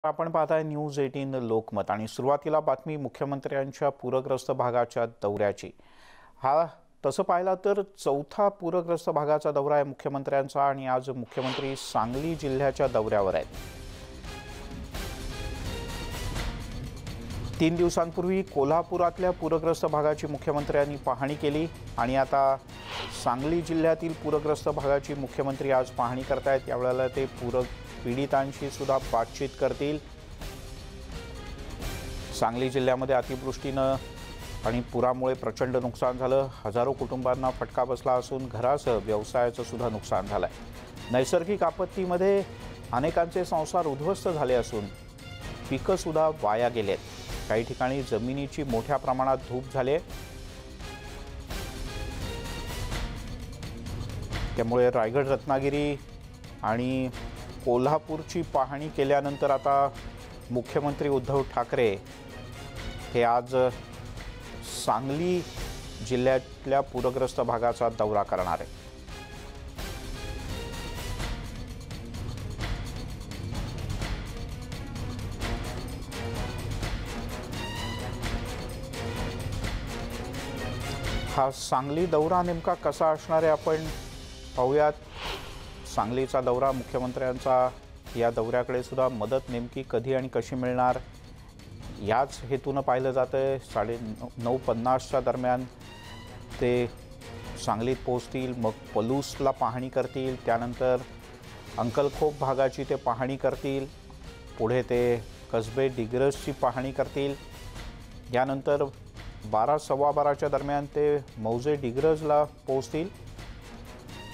आपण पाहताय न्यूज 18 लोकमत आणि सुरुवातीला बातमी मुख्यमंत्र्यांच्या पूरग्रस्त भागाच्या दौऱ्याची। हा तसं पाहिलं तर चौथा पूरग्रस्त भागाचा दौरा आहे मुख्यमंत्र्यांचा आणि आज मुख्यमंत्री सांगली जिल्ह्याच्या दौऱ्यावर आहेत। 3 दिवसांपूर्वी कोल्हापुरातल्या पूरग्रस्त भागाची मुख्यमंत्र्यांनी पाहणी केली आणि आता सांगली जिल्ह्यातील पूरग्रस्त भागाची मुख्यमंत्री आज पाहणी करतायत। यावेळेला ते पूर पीडितांशी सुद्धा बातचीत करतील। सांगली जिल्ह्यामध्ये अतिवृष्टीनं आणि पुरामुळे प्रचंड नुकसान झालं। हजारो कुटुंबांना फटका बसला असून घरासह व्यवसायाचं सुद्धा नुकसान झालंय। नैसर्गिक आपत्तीमध्ये अनेकांचे संसार उद्ध्वस्त झाले असून पिकं सुद्धा वाया गेलेत। काही ठिकाणी जमिनीची मोठ्या प्रमाणात धूप झाली। त्यामुळे रायगड, रत्नागिरी आणि कोल्हापूरची पाहणी केल्यानंतर आता मुख्यमंत्री उद्धव ठाकरे हे आज सांगली जिल्ह्यातल्या पूरग्रस्त भागाचा दौरा करणार आहे। हा सांगली दौरा नेमका कसा असणार आहे आपण पाहूयात। सांगलीचा दौरा मुख्यमंत्र्यांचा, या दौऱ्याकडे सुद्धा मदत नेमकी कधी आणि कशी मिळणार याच हेतून पाहिलं जातं। 9:50च्या दरम्यान ते सांगलीत पोहोचतील, मग पलूसला पाहणी करतील, त्यानंतर अंकलखोप भागाची ते पाहणी करतील, पुढे ते कसबे डिग्रसची पाहणी करतील। यानंतर 12:15च्या दरम्यान ते मौजे डिग्रजला पोहोचतील।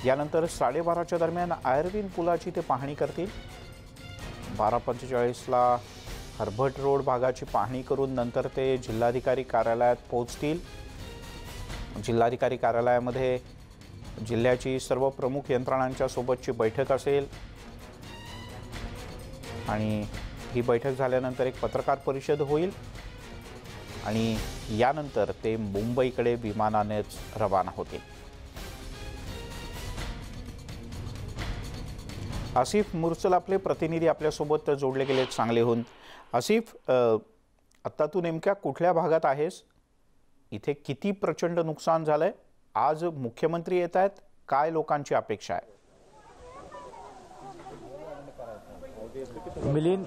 यानंतर 12:30च्या दरम्यान आयर्विन पुलाची ते पाहणी करतील। 12:45ला हरभट रोड भागाची पाहणी करून नंतर ते जिल्हाधिकारी कार्यालयात पोहोचतील। जिल्हाधिकारी कार्यालयामध्ये जिल्ह्याची सर्व प्रमुख यंत्रणांच्या सोबतची बैठक असेल आणि ही बैठक झाल्यानंतर एक पत्रकार परिषद होईल आणि यानंतर ते मुंबईकडे विमानानेच रवाना होतील। आसिफ मुर्सल आपले प्रतिनिधी आपल्यासोबत जोडले गेलेत सांगलीहून। आसिफ, आत्ता तू नेमक्या कुठल्या भागात आहेस? इथे किती प्रचंड नुकसान झालंय? आज मुख्यमंत्री येत आहेत, काय लोकांची अपेक्षा आहे? मिलिंद,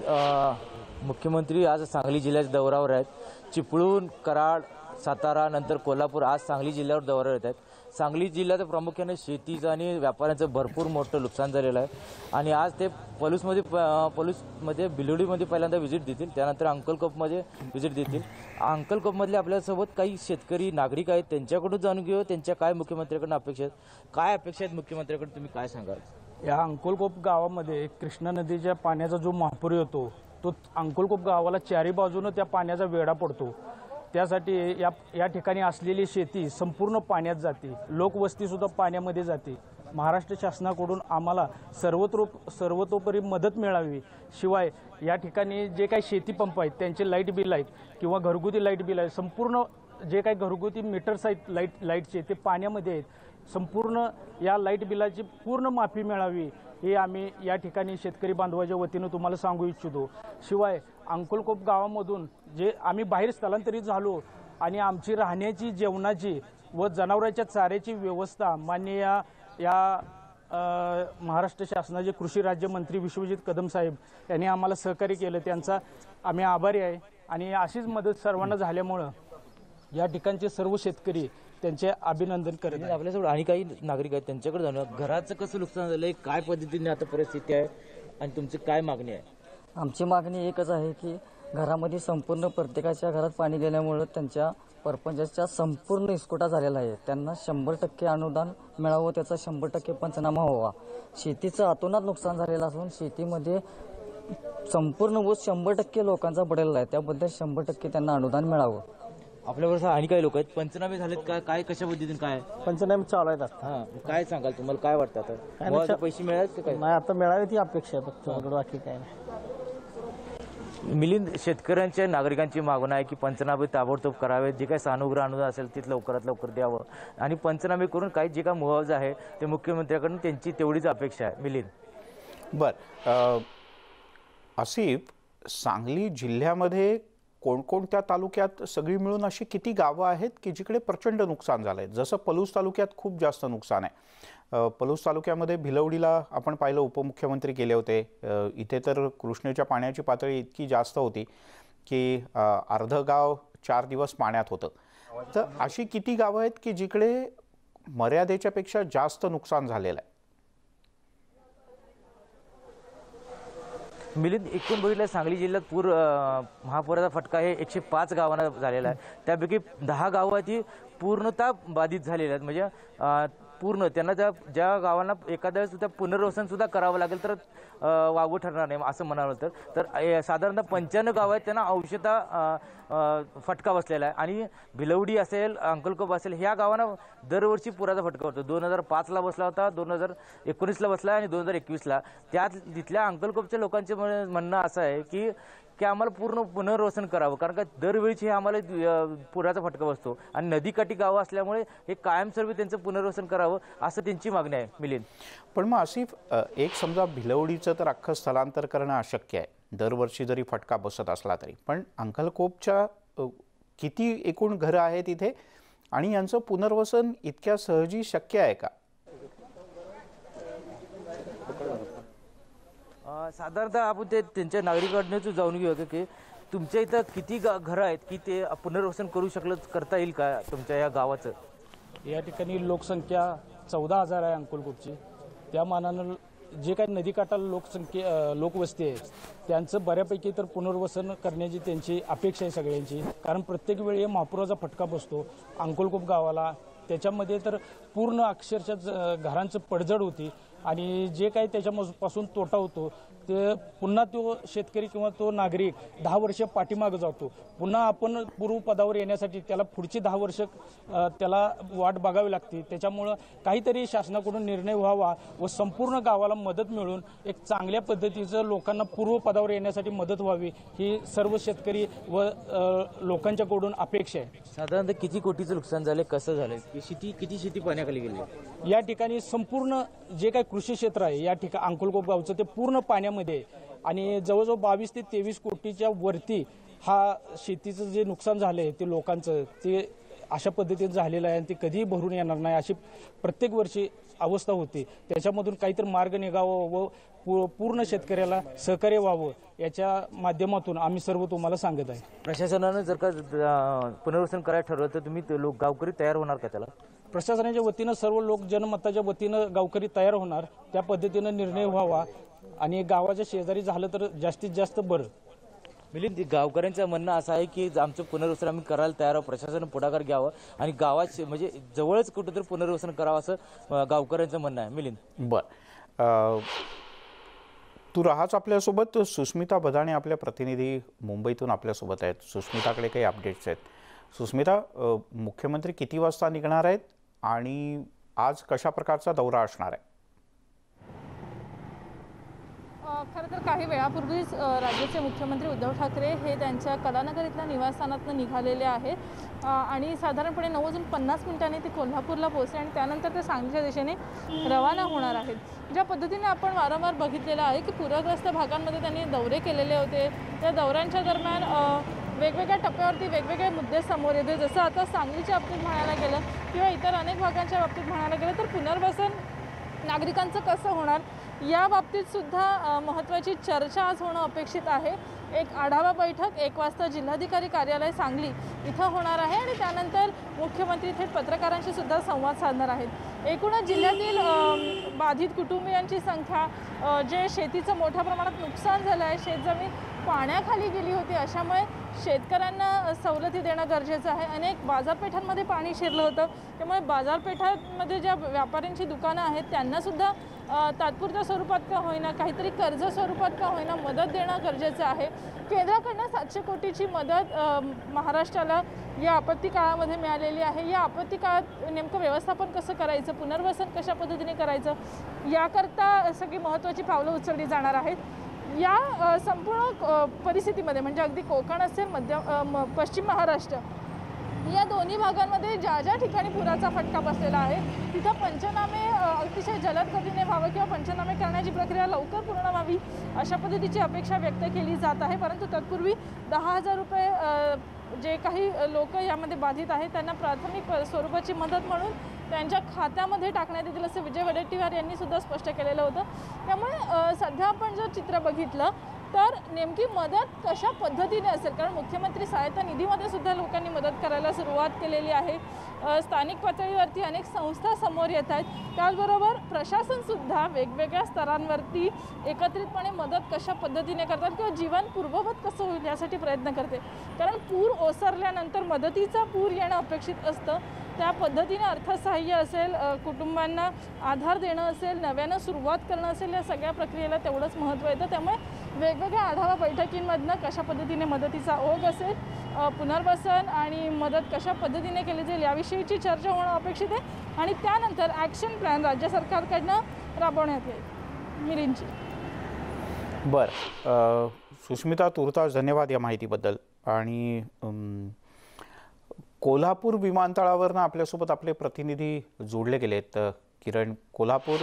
मुख्यमंत्री आज सांगली जिल्ह्याच्या दौऱ्यावर आहेत। चिपळूण, कराड, सातारा नंतर कोल्हापूर आज सांगली जिल्ह्यावर दौऱ्यावर येत आहेत। सांगली जिल्ह्यात प्रामुख्याने शेतीचं आणि व्यापाऱ्यांचं भरपूर मोठं नुकसान झालेलं आहे आणि आज ते पलूसमध्ये बिलोडीमध्ये पहिल्यांदा व्हिजिट देतील, त्यानंतर अंकलकोपमध्ये व्हिजिट देतील। अंकलकोपमधले आपल्यासोबत काही शेतकरी नागरिक आहेत, त्यांच्याकडून जाणून घेऊ त्यांच्या काय मुख्यमंत्र्यांकडून अपेक्षा आहेत, काय अपेक्षा आहेत मुख्यमंत्र्यांकडून, तुम्ही काय सांगाल? या अंकलकोप गावामध्ये कृष्णा नदीच्या पाण्याचा जो महापूर येतो तो अंकलकोप गावाला चारी बाजूने त्या पाण्याचा वेढा पडतो। त्यासाठी या ठिकाणी असलेली शेती संपूर्ण पाण्यात जाते, लोकवस्तीसुद्धा पाण्यामध्ये जाते। महाराष्ट्र शासनाकडून आम्हाला सर्वतोपरी मदत मिळावी। शिवाय या ठिकाणी जे काही शेती पंप आहेत त्यांचे लाईट बिल आहेत किंवा घरगुती लाईट बिल आहे, संपूर्ण जे काही घरगुती मीटर्स आहेत लाईटचे ते पाण्यामध्ये आहेत। संपूर्ण या लाईट बिलाची पूर्ण माफी मिळावी हे आम्ही या ठिकाणी शेतकरी बांधवाच्या वतीनं तुम्हाला सांगू इच्छितो। शिवाय अंकलकोप गावामधून जे आम्ही बाहेर स्थलांतरित झालो आणि आमची राहण्याची, जेवणाची व जनावरांच्या चाऱ्याची व्यवस्था माननीय या महाराष्ट्र शासनाचे कृषी राज्यमंत्री विश्वजित कदम साहेब यांनी आम्हाला सहकार्य केलं, त्यांचा आम्ही आभारी आहे। आणि अशीच मदत सर्वांना झाल्यामुळं या ठिकाणचे सर्व शेतकरी त्यांचे अभिनंदन करत आहेत। आपल्यासोबत आणि काही नागरिक आहेत, त्यांच्याकडे जाणूया घराचं कसं नुकसान झालंय, काय पद्धतीने आता परिस्थिती आहे आणि तुमची काय मागणी आहे? आमची मागणी एकच आहे की घरामध्ये संपूर्ण प्रत्येकाच्या घरात पाणी गेल्यामुळे त्यांच्या परपंचाच्या संपूर्ण इस्कोटा झालेला आहे। त्यांना 100% अनुदान मिळावं, त्याचा 100% पंचनामा व्हावा। शेतीचं अतोनात नुकसान झालेलं असून शेतीमध्ये संपूर्ण ऊस 100% लोकांचा पडलेला आहे, त्याबद्दल 100% त्यांना अनुदान मिळावं। आपल्याबरोबर आणि काही लोक आहेत, पंचनामे झालेत का, काय कशा पद्धतीने काय पंचनामे चालू आहेत आता। काय सांगाल, तुम्हाला काय वाटतं आता पैसे मिळाले काय? नाही, आता मिळावे ती अपेक्षा आहे फक्त, बाकी काय नाही। मिलिंद, शेतकऱ्यांच्या नागरिकांची मागणी आहे की पंचनामे ताबडतोब करावे, जे काही सानुग्रह अनुदान असेल ते लवकरात लवकर द्यावं आणि पंचनामे करून काही जे काही मुआवजा आहे ते मुख्यमंत्र्यांकडून त्यांची तेवढीच अपेक्षा आहे। मिलिंद, बर, आसिफ, सांगली जिल्ह्यामध्ये कोणकोणत्या तालुक्यात सगळी मिळून अशी किती गावं आहेत की जिकडे प्रचंड नुकसान झालंय? जसं पलूस तालुक्यात खूप जास्त नुकसान आहे. पलूस तालुक्यामध्ये भिलवडीला आपण पाहिलं, उपमुख्यमंत्री गेले होते. इथे तर कृष्णेच्या पाण्याची पातळी इतकी जास्त होती की अर्ध गाव 4 दिवस पाण्यात होतं. तर अशी किती गावं आहेत की जिकडे मर्यादेच्या पेक्षा जास्त नुकसान झालेलं आहे? मिलिंद, एकूण बघितलं सांगली जिल्ह्यात महापुराचा फटका हे 105 गावांना झालेला आहे. त्यापैकी 10 गावं आहेत ती पूर्णतः बाधित झालेली आहेत. म्हणजे पूर्ण त्यांना ज्या गावांना एखाद्या वेळेस त्या पुनर्वसन सुद्धा करावं लागेल तर वावगं ठरणार नाही असं म्हणावं तर साधारणतः 95 गावं आहेत त्यांना अंशतः फटका बसलेला आहे. आणि भिलवडी असेल, अंकलकोप असेल, ह्या गावांना दरवर्षी पुराचा फटका होतो. 2005ला बसला होता, 2019ला बसला आणि 2021ला. त्यात तिथल्या अंकलकोपच्या लोकांचे म्हणणं असं आहे की आम्हाला पूर्ण पुनर्वसन करावं, कारण का दरवेळीच हे आम्हाला पुराचा फटका बसतो आणि नदीकाठी गावं असल्यामुळे हे कायमस्वरूपी त्यांचं पुनर्वसन करावं असं त्यांची मागणी आहे. मिलिंद, पण मग अशी एक समजा भिलवडीचं तर अख्खं स्थलांतर करणं अशक्य आहे, दरवर्षी जरी फटका बसत असला तरी. पण अंकलकोपच्या किती एकूण घरं आहेत इथे आणि यांचं पुनर्वसन इतक्या सहजी शक्य आहे का? साधारणतः आपण त्यांच्या नागरिकांकडून जाऊन घेऊ की तुमच्या इथं किती घरं आहेत की ते पुनर्वसन करता येईल का तुमच्या या गावाचं? या ठिकाणी लोकसंख्या 14,000 आहे अंकलकोटची. त्या मानानं जे काही नदीकाठाला लोकवस्ती आहे त्यांचं बऱ्यापैकी तर पुनर्वसन करण्याची त्यांची अपेक्षा आहे सगळ्यांची. कारण प्रत्येक वेळी महापुराचा फटका बसतो अंकलकोप गावाला. त्याच्यामध्ये तर पूर्ण अक्षरशः घरांचं पडझड होती आणि जे काही त्याच्यापासून तोटा होतो ते पुन्हा तो शेतकरी किंवा तो नागरिक 10 वर्ष पाठीमागे जातो. पुन्हा आपण पूर्वपदावर येण्यासाठी त्याला पुढची 10 वर्ष त्याला वाट बघावी लागते. त्याच्यामुळं काहीतरी शासनाकडून निर्णय व्हावा व संपूर्ण गावाला मदत मिळून एक चांगल्या पद्धतीचं लोकांना पूर्वपदावर येण्यासाठी मदत व्हावी ही सर्व शेतकरी व लोकांच्याकडून अपेक्षा आहे. साधारणतः किती कोटीचं नुकसान झालं, कसं झालं, किती शेती पाण्याखाली गेली? या ठिकाणी संपूर्ण जे काही कृषी क्षेत्र आहे या ठिकाणी अंकलकोप गावचं ते पूर्ण पाण्यामध्ये आणि जवळजवळ 22 ते 23 कोटीच्या वरती हा शेतीचं जे नुकसान झालं आहे ते लोकांचं ते अशा पद्धतीने झालेलं आहे आणि ते कधीही भरून येणार नाही अशी प्रत्येक वर्षी अवस्था होती. त्याच्यामधून काहीतरी मार्ग निघावं व पूर्ण शेतकऱ्याला सहकार्य व्हावं याच्या माध्यमातून आम्ही सर्व तुम्हाला सांगत आहे. प्रशासनानं जर का पुनर्वसन करायला ठरवलं तर तुम्ही गावकरी तयार होणार का त्याला? प्रशासनाच्या वतीनं सर्व लोक जनमताच्या वतीनं गावकरी तयार होणार, त्या पद्धतीनं निर्णय व्हावा आणि गावाच्या शेजारी झालं तर जास्तीत जास्त बरं. मिलिंद, गावकऱ्यांचं म्हणणं असं आहे की आमचं पुनर्वसन आम्ही करायला तयार आहोत, प्रशासनानं पुढाकार घ्यावं आणि गावात म्हणजे जवळच कुठेतरी पुनर्वसन करावं असं गावकऱ्यांचं म्हणणं आहे. मिलिंद, बरं, तू राहाच आपल्यासोबत. सुस्मिता बदाणे आपल्या प्रतिनिधी मुंबईतून आपल्यासोबत आहेत. सुस्मिताकडे काही अपडेट्स आहेत. सुस्मिता, मुख्यमंत्री किती वाजता निघणार आहेत आणि आज कशा प्रकारचा दौरा असणार आहे? खरं तर काही वेळापूर्वीच राज्याचे मुख्यमंत्री उद्धव ठाकरे हे त्यांच्या कलानगर इथल्या निवासस्थानातून निघालेले आहेत आणि साधारणपणे 9:50 ते कोल्हापूरला पोहोचले आणि त्यानंतर ते सांगलीच्या दिशेने रवाना होणार आहेत. ज्या पद्धतीने आपण वारंवार बघितलेलं आहे की पूरग्रस्त भागांमध्ये त्यांनी दौरे केलेले होते, त्या दौऱ्यांच्या दरम्यान वेगवेगळ्या टप्प्यावरती वेगवेगळे मुद्दे समोर येते. जसं आता सांगलीच्या बाबतीत म्हणायला गेलं किंवा इतर अनेक भागांच्या बाबतीत म्हणायला गेलं तर पुनर्वसन नागरिकांचं कसं होणार या बाबतीत सुद्धा महत्त्वाची चर्चा आज होणं अपेक्षित आहे. एक आढावा बैठक 1 वाजता जिल्हाधिकारी कार्यालय सांगली इथं होणार आहे आणि त्यानंतर मुख्यमंत्री थेट पत्रकारांशी सुद्धा संवाद साधणार आहेत. एकूणच जिल्ह्यातील बाधित कुटुंबियांची संख्या, जे शेतीचं मोठ्या प्रमाणात नुकसान झालं आहे, शेतजमीन पाण्याखाली गेली होती, अशामुळे शेतकऱ्यांना सवलती देणं गरजेचं आहे. अनेक बाजारपेठांमध्ये पाणी शिरलं होतं, त्यामुळे बाजारपेठांमध्ये ज्या व्यापाऱ्यांची दुकानं आहेत त्यांनासुद्धा तात्पुरत्या स्वरूपात का होईना, काहीतरी कर्ज स्वरूपात का होईना मदत देणं गरजेचं आहे. केंद्राकडनं 700 कोटीची मदत महाराष्ट्राला या आपत्ती काळामध्ये मिळालेली आहे. या आपत्ती काळात नेमकं व्यवस्थापन कसं करायचं, पुनर्वसन कशा पद्धतीने करायचं याकरता सगळी महत्त्वाची पावलं उचलली जाणार आहेत. या संपूर्ण परिस्थितीमध्ये म्हणजे अगदी कोकण असेल, पश्चिम महाराष्ट्र या दोन्ही भागांमध्ये ज्या ज्या ठिकाणी पुराचा फटका बसलेला आहे तिथं पंचनामे अतिशय जलद गतीने व्हावं किंवा पंचनामे करण्याची प्रक्रिया लवकर पूर्ण व्हावी अशा पद्धतीची अपेक्षा व्यक्त केली जात आहे। परंतु तत्पूर्वी 10,000 रुपये जे काही लोक यामध्ये बाधित आहेत त्यांना प्राथमिक स्वरूपाची मदत म्हणून त्यांच्या खात्यामध्ये टाकण्यात येतील असं विजय वडेट्टीवार यांनी सुद्धा स्पष्ट केलेलं होतं। त्यामुळे सध्या आपण जर चित्र बघितलं तर नेमकी मदत कशा पद्धतीने असेल, कारण मुख्यमंत्री सहायता निधीमध्ये सुद्धा लोकांनी मदत करायला सुरुवात केलेली आहे। स्थानिक पातळीवरती अनेक संस्था समोर येत आहेत, त्याचबरोबर प्रशासनसुद्धा वेगवेगळ्या स्तरांवरती एकत्रितपणे मदत कशा पद्धतीने करतात किंवा जीवन पूर्ववत कसं होईल यासाठी प्रयत्न करते। कारण पूर ओसरल्यानंतर मदतीचा पूर येणं अपेक्षित असतं, त्या पद्धतीने अर्थसहाय्य असेल, कुटुंबांना आधार देणं असेल, नव्यानं सुरुवात करणं असेल, या सगळ्या प्रक्रियेला तेवढंच महत्त्व येतं। त्यामुळे वेगवेगळ्या आढावा बैठकींमधनं कशा पद्धतीने मदतीचा ओघ असेल, पुनर्वसन आणि मदत कशा पद्धतीने केली जाईल याविषयीची चर्चा होणं अपेक्षित आहे आणि त्यानंतर ॲक्शन प्लॅन राज्य सरकारकडनं राबवण्यात येईल। मिलिंदजी बरं, सुष्मिता तुर्तास धन्यवाद या माहितीबद्दल। आणि कोल्हापूर विमानतळावरनं आपल्यासोबत आपले प्रतिनिधी जोडले गेलेत। किरण, कोल्हापूर